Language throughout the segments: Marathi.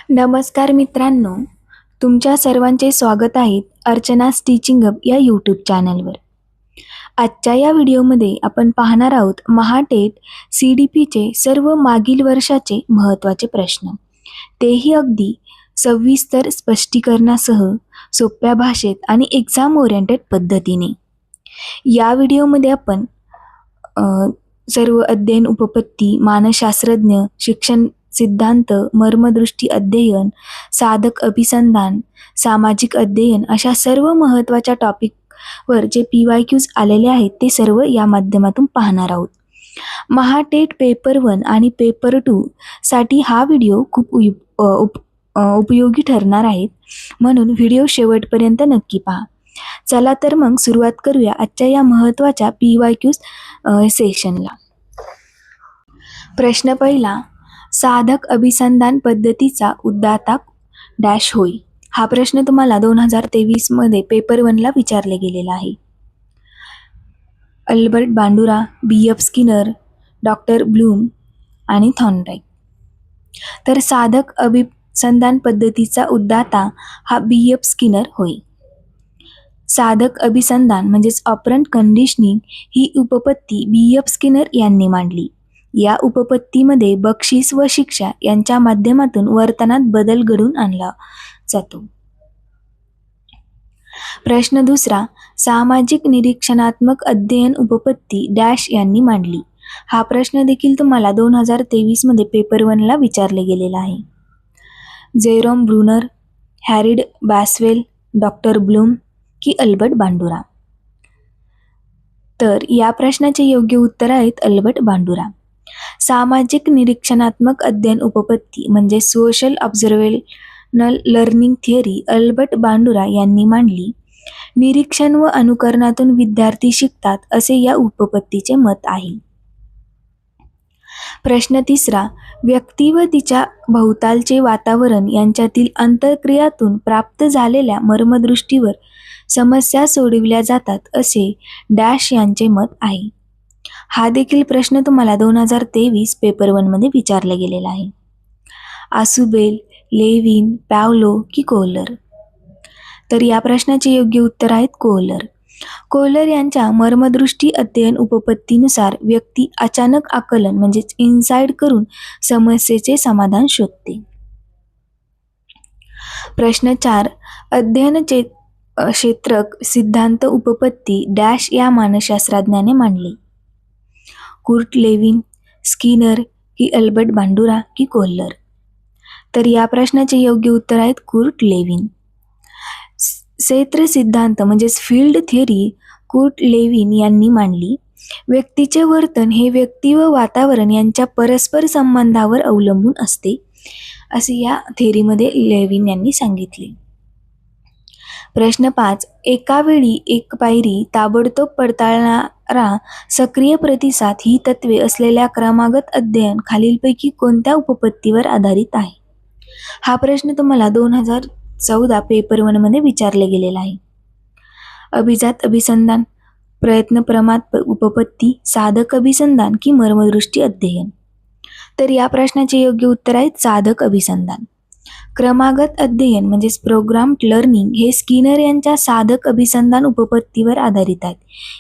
नमस्कार मित्रांनो, तुमच्या सर्वांचे स्वागत आहे अर्चना's टीचिंग हब या यूट्यूब चॅनलवर. आजच्या या व्हिडिओमध्ये आपण पाहणार आहोत महाटेट CDPचे सर्व मागील वर्षाचे महत्त्वाचे प्रश्न, तेही अगदी सविस्तर स्पष्टीकरणासह सोप्या भाषेत आणि एक्झाम ओरिएंटेड पद्धतीने. या व्हिडिओमध्ये आपण सर्व अध्ययन उपपत्ती, मानसशास्त्रज्ञ, शिक्षण सिद्धांत, मर्मदृष्टी अध्ययन, साधक अभिसंधान, सामाजिक अध्ययन अशा सर्व महत्त्वाच्या टॉपिकवर जे PYQs आलेले आहेत ते सर्व या माध्यमातून पाहणार आहोत. महाटेट पेपर 1 आणि पेपर 2 साठी हा व्हिडिओ खूप उपयोगी ठरणार आहे, म्हणून व्हिडिओ शेवटपर्यंत नक्की पहा. चला तर मग सुरुवात करूया आजच्या या महत्त्वाच्या PYQs सेशनला. प्रश्न पहिला, साधक अभिसंधान पद्धतीचा उद्दाता डॅश होय. हा प्रश्न तुम्हाला 2023 मध्ये पेपर 1 ला विचारले गेलेला आहे. Albert बांडुरा, BF Skinner, doctor Bloom आणि थॉर्नडाईक. तर साधक अभिसंधान पद्धतीचा उद्दाता हा BF स्किनर होय. साधक अभिसंधान म्हणजेच ऑपरंट कंडिशनिंग ही उपपत्ती BF स्किनर यांनी मांडली. या उपपत्तीमध्ये बक्षीस व शिक्षा यांच्या माध्यमातून वर्तनात बदल घडवून आणला जातो. प्रश्न दुसरा, सामाजिक निरीक्षणात्मक अध्ययन उपपत्ती डॅश यांनी मांडली. हा प्रश्न देखील तुम्हाला 2023 मध्ये पेपर 1 ला विचारले गेलेला आहे. जेरोम ब्रुनर, हॅरिड बॅसवेल, डॉक्टर ब्लूम की अल्बर्ट बांडुरा. तर या प्रश्नाचे योग्य उत्तर आहेत अल्बर्ट बांडुरा. सामाजिक निरीक्षणात्मक अध्ययन उपपत्ती म्हणजे social observational learning theory Albert बांडुरा यांनी मांडली. निरीक्षण व अनुकरणातून विद्यार्थी शिकतात असे या उपपत्तीचे मत आहे. प्रश्न तिसरा, व्यक्ती व तिच्या भोवतालचे वातावरण यांच्यातील आंतरक्रियातून प्राप्त झालेल्या मर्मदृष्टीवर समस्या सोडविल्या जातात असे डॅश यांचे मत आहे. हा देखील प्रश्न तुम्हाला 2023 पेपर 1 मध्ये विचारला गेलेला आहे. आसुबेल, लेविन, पॅवलो की कोहलर. तर या प्रश्नाचे योग्य उत्तर आहेत कोहलर. कोहलर यांच्या मर्मदृष्टी अध्ययन उपपत्तीनुसार व्यक्ती अचानक आकलन म्हणजेच इन्साइट करून समस्येचे समाधान शोधते. प्रश्न 4, अध्ययन क्षेत्रक सिद्धांत उपपत्ती डॅश या मानसशास्त्रज्ञाने मांडली. कुर्ट लेविन, स्किनर की अल्बर्ट बांडुरा की कोहलर. तर या प्रश्नाचे योग्य उत्तर आहेत कुर्ट लेविन. क्षेत्र सिद्धांत म्हणजेच फील्ड थिअरी कुर्ट लेविन यांनी मांडली. व्यक्तीचे वर्तन हे व्यक्ती व वातावरण यांच्या परस्पर संबंधावर अवलंबून असते असे या थिअरीमध्ये लेविन यांनी सांगितले. प्रश्न 5, एका वेळी एक पायरी ताबडतोब पडताळणारा सक्रिय प्रतिसाद ही तत्वे असलेल्या क्रमागत अध्ययन खालीलपैकी कोणत्या उपपत्तीवर आधारित आहे. हा प्रश्न तुम्हाला 2014 पेपर 1 मध्ये विचारले गेलेला आहे. अभिजात अभिसंधान, प्रयत्न प्रमाद उपपत्ती, साधक अभिसंधान की मर्मदृष्टी अध्ययन. तर या प्रश्नाचे योग्य उत्तर आहेत साधक अभिसंधान. क्रमागत अध्ययन म्हणजेच प्रोग्राम्ड लर्निंग हे स्किनर यांच्या साधक अभिसंधान उपपत्तीवर आधारित आहेत.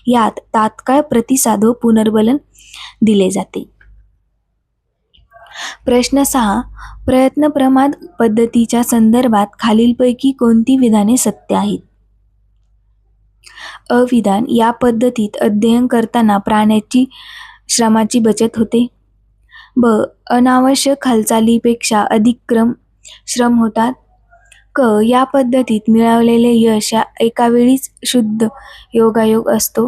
यात तात्काळ प्रतिसाद व पुनर्बलन दिले जाते. प्रश्न 6, प्रयत्न प्रमाद पद्धतीच्या संदर्भात खालीलपैकी कोणती विधाने सत्य आहेत. अविधान, या पद्धतीत अध्ययन करताना प्राण्याची श्रमाची बचत होते. ब, अनावश्यक हालचालीपेक्षा अधिक श्रम होतात. क, या पद्धतीत मिळवलेले यश एका वेळीच शुद्ध योगायोग असतो.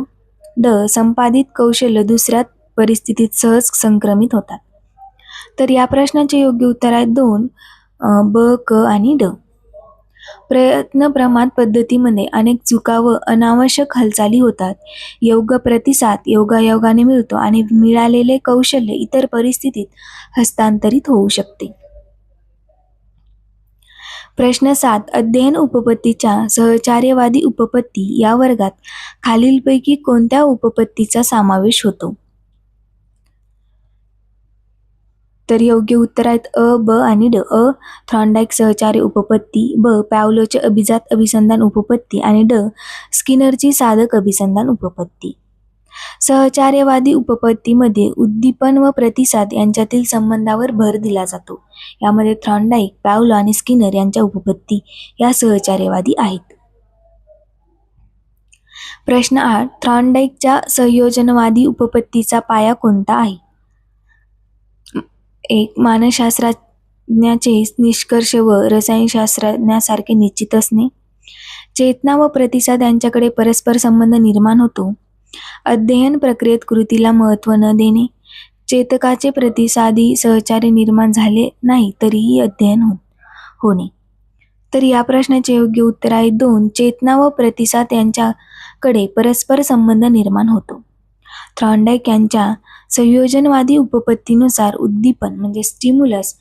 ड, संपादित कौशल्य दुसऱ्या परिस्थितीत सहज संक्रमित होतात. तर या प्रश्नाचे योग्य उत्तर आहेत 2, ब, क आणि ड. प्रयत्न प्रमाद पद्धतीमध्ये अनेक चुका व अनावश्यक हालचाली होतात. योग्य प्रतिसाद योगायोगाने मिळतो आणि मिळालेले कौशल्य इतर परिस्थितीत हस्तांतरित होऊ शकते. प्रश्न 7, अध्ययन उपपत्तीच्या सहचार्यवादी उपपत्ती या वर्गात खालीलपैकी कोणत्या उपपत्तीचा समावेश होतो. तर योग्य उत्तर आहेत अ, ब आणि ड. अ. थॉर्नडाईक सहचार्य उपपत्ती, ब. पॅव्लोचे अभिजात अभिसंधान उपपत्ती आणि ड. स्किनरची साधक अभिसंधान उपपत्ती. सहचार्यवादी उपपत्तीमध्ये उद्दीपन व प्रतिसाद यांच्यातील संबंधावर भर दिला जातो. यामध्ये थॉर्नडाईक, पॅव्लो आणि स्किनर यांच्या उपपत्ती या सहचार्यवादी आहेत. प्रश्न 8. थॉर्नडाईकच्या संयोजनवादी उपपत्तीचा पाया कोणता आहे? 1. मानसशास्त्रज्ञाचे निष्कर्ष व रसायनशास्त्रज्ञासारखे निश्चित असणे. चेतना व प्रतिसाद यांच्याकडे परस्पर संबंध निर्माण होतो. अध्ययन प्रक्रियेत कृतीला महत्त्व न देणे. चेतकाचे प्रतिसादी सहचार्य निर्माण झाले नाही तरीही अध्ययन होणे. तर या प्रश्नाचे योग्य उत्तर आहे 2. चेतना व प्रतिसाद यांच्याकडे परस्पर संबंध निर्माण होतो. थॉर्नडाईक यांच्या संयोजनवादी उपपत्तीनुसार उद्दीपन म्हणजे स्टिम्युलस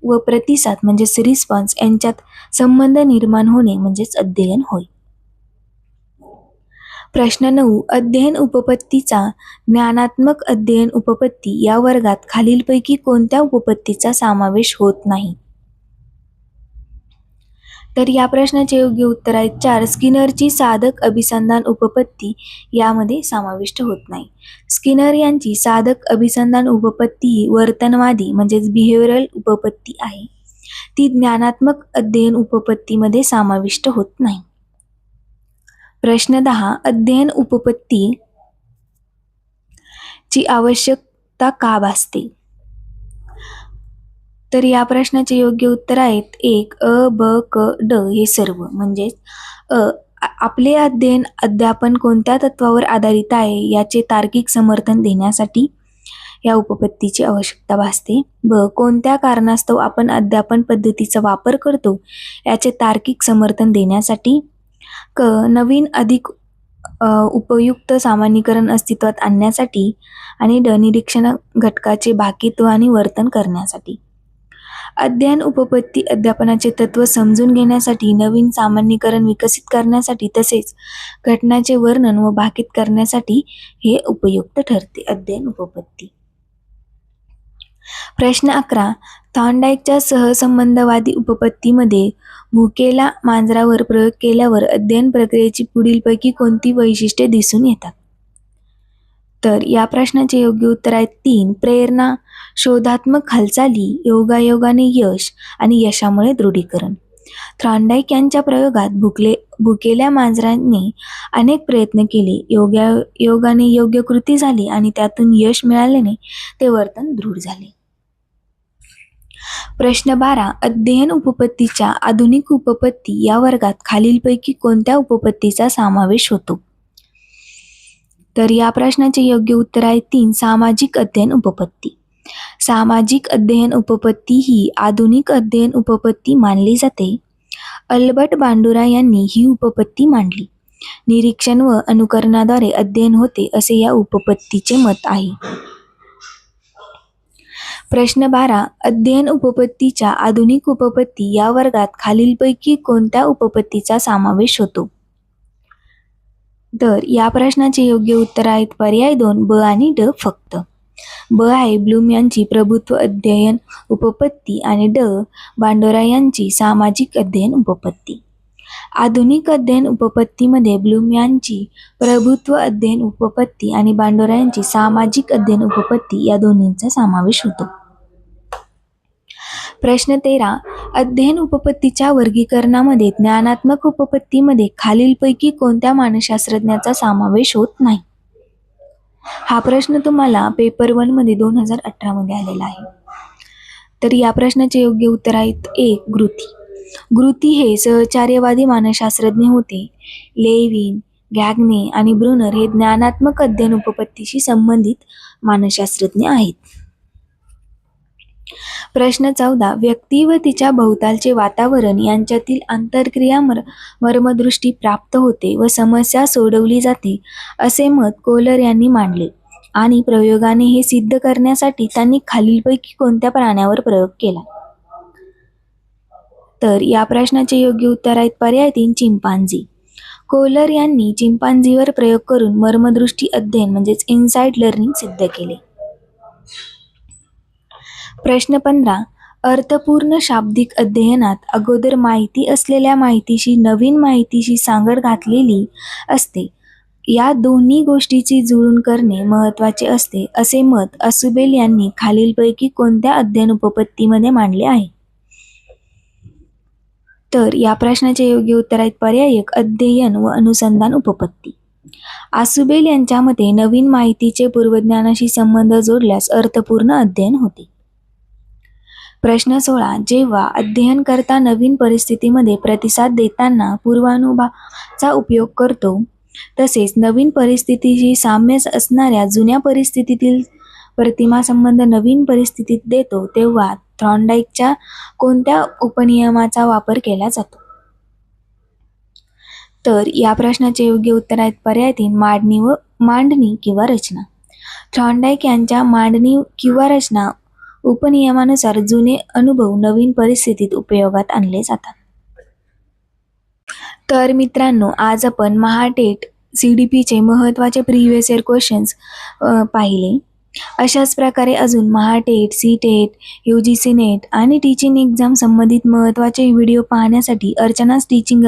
व प्रतिसाद म्हणजेच रिस्पॉन्स यांच्यात संबंध निर्माण होणे म्हणजेच अध्ययन होय. प्रश्न 9. अध्ययन उपपत्तीचा ज्ञानात्मक अध्ययन उपपत्ती या वर्गात खालीलपैकी कोणत्या उपपत्तीचा समावेश होत नाही? तर या प्रश्नाचे योग्य उत्तर आहे 4. स्किनरची साधक अभिसंधान उपपत्ती यामध्ये समाविष्ट होत नाही. स्किनर यांची साधक अभिसंधान उपपत्ती ही वर्तनवादी म्हणजेच बिहेवियरल उपपत्ती आहे. ती ज्ञानात्मक अध्ययन उपपत्तीमध्ये समाविष्ट होत नाही. प्रश्न 10. अध्ययन उपपत्ती ची आवश्यकता का भासते? तर या प्रश्नाचे योग्य उत्तर आहेत 1. अ, ब, क, ड हे सर्व. म्हणजेच आपले अध्यापन कोणत्या तत्वावर आधारित आहे याचे तार्किक समर्थन देण्यासाठी या उपपत्तीची आवश्यकता भासते. ब. कोणत्या कारणास्तव आपण अध्यापन पद्धतीचा वापर करतो याचे तार्किक समर्थन देण्यासाठी. क. नवीन अधिक उपयुक्त सामान्यीकरण अस्तित्वात आणण्यासाठी. आणि ड. निरीक्षण घटकाचे भाकित्व आणि वर्तन करण्यासाठी. अध्ययन उपपत्ती अध्यापनाचे तत्व समजून घेण्यासाठी, नवीन सामान्यीकरण विकसित करण्यासाठी तसेच घटनाचे वर्णन व भाकित करण्यासाठी हे उपयुक्त ठरते. अध्ययन उपपत्ती. प्रश्न 11. थॉर्नडाईकच्या सहसंबंधवादी उपपत्तीमध्ये भुकेल्या मांजरावर प्रयोग केल्यावर अध्ययन प्रक्रियेची पुढीलपैकी कोणती वैशिष्ट्ये दिसून येतात? तर या प्रश्नाचे योग्य उत्तर आहे 3. प्रेरणा, शोधात्मक हालचाली, योगायोगाने यश आणि यशामुळे दृढीकरण. थॉर्नडाईक यांच्या प्रयोगात भुकेल्या मांजराने अनेक प्रयत्न केले, योगाने योग्य कृती झाली आणि त्यातून यश मिळाल्याने ते वर्तन दृढ झाले. प्रश्न 12. अध्ययन उपपत्तीच्या आधुनिक उपपत्ती या वर्गात खालीलपैकी कोणत्या उपपत्तीचा समावेश होतो? तर या प्रश्नाचे योग्य उत्तर आहे 3. सामाजिक अध्ययन उपपत्ती. सामाजिक अध्ययन उपपत्ती ही आधुनिक अध्ययन उपपत्ती मानली जाते. अल्बर्ट बांडुरा यांनी ही उपपत्ती मांडली. निरीक्षण व अनुकरणाद्वारे अध्ययन होते असे या उपपत्तीचे मत आहे. प्रश्न 12. अध्ययन उपपत्तीच्या आधुनिक उपपत्ती या वर्गात खालीलपैकी कोणत्या उपपत्तीचा समावेश होतो? तर या प्रश्नाचे योग्य उत्तर आहेत पर्याय 2. ब आणि ड फक्त. ब आहे ब्लूम यांची प्रभुत्व अध्ययन उपपत्ती आणि ड. बांडुरा यांची सामाजिक अध्ययन उपपत्ती. आधुनिक अध्ययन उपपत्तीमध्ये ब्लूम यांची प्रभुत्व अध्ययन उपपत्ती आणि बांडुरा यांची सामाजिक अध्ययन उपपत्ती या दोन्हींचा समावेश होतो. प्रश्न 13. अध्ययन उपपत्तीच्या वर्गीकरणामध्ये ज्ञानात्मक उपपत्तीमध्ये खालीलपैकी कोणत्या मानसशास्त्रज्ञाचा समावेश होत नाही? हा प्रश्न तुम्हाला पेपर 1 मध्ये 2018 मध्ये आलेला आहे. तर या प्रश्नाचे योग्य उत्तर आहेत 1. ग्रुथी. ग्रुथी हे सहचार्यवादी मानसशास्त्रज्ञ होते. लेविन, गॅग्ने आणि ब्रुनर हे ज्ञानात्मक अध्ययन उपपत्तीशी संबंधित मानसशास्त्रज्ञ आहेत. प्रश्न 14. व्यक्ती व तिच्या भोवतालचे वातावरण यांच्यातील आंतरक्रिया मर्मदृष्टी प्राप्त होते व समस्या सोडवली जाते असे मत कोहलर यांनी मांडले आणि प्रयोगाने हे सिद्ध करण्यासाठी त्यांनी खालीलपैकी कोणत्या प्राण्यावर प्रयोग केला? तर या प्रश्नाचे योग्य उत्तर आहेत पर्याय 3. चिंपांझी. कोहलर यांनी चिंपांझीवर प्रयोग करून मर्मदृष्टी अध्ययन म्हणजेच इनसाइट लर्निंग सिद्ध केले. प्रश्न 15. अर्थपूर्ण शाब्दिक अध्ययनात अगोदर माहिती असलेल्या माहितीशी नवीन माहितीशी सांगड घातलेली असते. या दोन्ही गोष्टीची जुळवून करणे महत्त्वाचे असते, असे मत असुबेल यांनी खालीलपैकी कोणत्या अध्ययन उपपत्तीमध्ये मांडले आहे? तर या प्रश्नाचे योग्य उत्तर आहेत पर्याय 1, अध्ययन व अनुसंधान उपपत्ती. आसुबेल यांच्या मते नवीन माहितीचे पूर्वज्ञानाशी संबंध जोडल्यास अर्थपूर्ण अध्ययन होते. प्रश्न 16. जेव्हा अध्ययनकर्ता नवीन परिस्थितीमध्ये प्रतिसाद देताना पूर्वानुभवाचा उपयोग करतो, तसेच नवीन परिस्थितीशी साम्य असणाऱ्या जुन्या परिस्थितीतील प्रतिमासंबंध नवीन परिस्थितीत देतो, तेव्हा थॉर्नडाईकच्या कोणत्या उपनियमाचा वापर केला जातो? तर या प्रश्नाचे योग्य उत्तर आहेत पर्याय 3, मांडणी किंवा रचना. थॉर्नडाईक यांच्या मांडणी किंवा रचना उपनियमानुसार जुने अनुभव नवीन परिस्थितीत उपयोगात आणले जातात. तर मित्रांनो, आज आपण महाटेट CDPचे महत्त्वाचे प्रिव्हियस इयर क्वेश्चन्स पाहिले. अशाच प्रकारे अजून महाटेट, CTET, UGC नेट आणि टीचिंग एक्झाम संबंधित महत्त्वाचे व्हिडिओ पाहण्यासाठी अर्चना's टीचिंग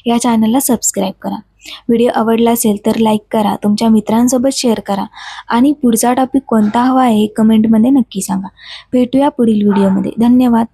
या चॅनलला सबस्क्राईब करा. व्हिडिओ आवडला असेल तर लाईक करा, तुमच्या मित्रांसोबत शेअर करा आणि पुढचा टॉपिक कोणता हवा आहे हे कमेंटमध्ये नक्की सांगा. भेटूया पुढील व्हिडिओमध्ये. धन्यवाद.